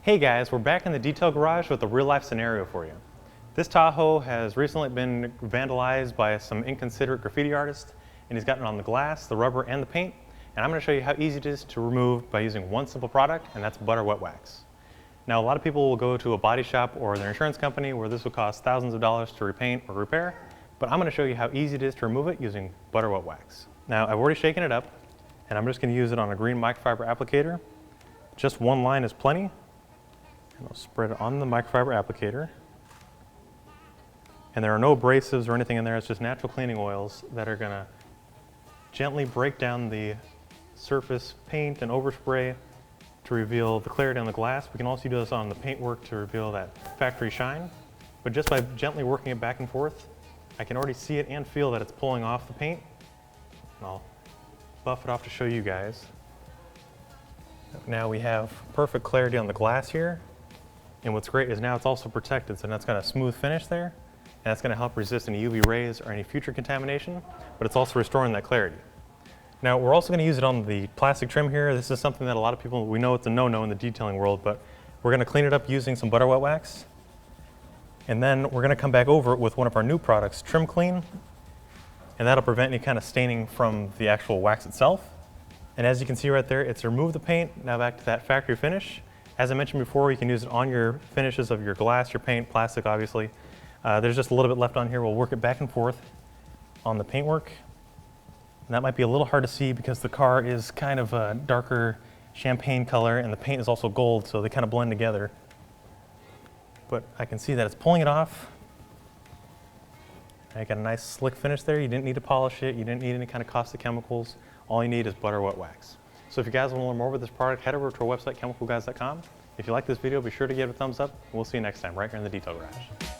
Hey guys, we're back in the detail garage with a real life scenario for you. This Tahoe has recently been vandalized by some inconsiderate graffiti artist, and he's gotten it on the glass, the rubber, and the paint. And I'm going to show you how easy it is to remove by using one simple product, and that's butter wet wax. Now, a lot of people will go to a body shop or their insurance company where this will cost thousands of dollars to repaint or repair, but I'm going to show you how easy it is to remove it using butter wet wax. Now, I've already shaken it up, and I'm just going to use it on a green microfiber applicator. Just one line is plenty. And I'll spread it on the microfiber applicator. And there are no abrasives or anything in there, it's just natural cleaning oils that are gonna gently break down the surface paint and overspray to reveal the clarity on the glass. We can also do this on the paintwork to reveal that factory shine. But just by gently working it back and forth, I can already see it and feel that it's pulling off the paint. And I'll buff it off to show you guys. Now we have perfect clarity on the glass here. And what's great is now it's also protected, so now it's got a smooth finish there, and that's going to help resist any UV rays or any future contamination, but it's also restoring that clarity. Now we're also going to use it on the plastic trim here. This is something that a lot of people, we know it's a no-no in the detailing world, but we're going to clean it up using some butter wet wax. And then we're going to come back over it with one of our new products, Trim Clean, and that'll prevent any kind of staining from the actual wax itself. And as you can see right there, it's removed the paint, now back to that factory finish. As I mentioned before, you can use it on your finishes of your glass, your paint, plastic obviously. There's just a little bit left on here. We'll work it back and forth on the paintwork. And that might be a little hard to see because the car is kind of a darker champagne color and the paint is also gold, so they kind of blend together. But I can see that it's pulling it off. I got a nice slick finish there. You didn't need to polish it. You didn't need any kind of caustic chemicals. All you need is butter wet wax. So if you guys want to learn more about this product, head over to our website, chemicalguys.com. If you like this video, be sure to give it a thumbs up, and we'll see you next time right here in the Detail Garage.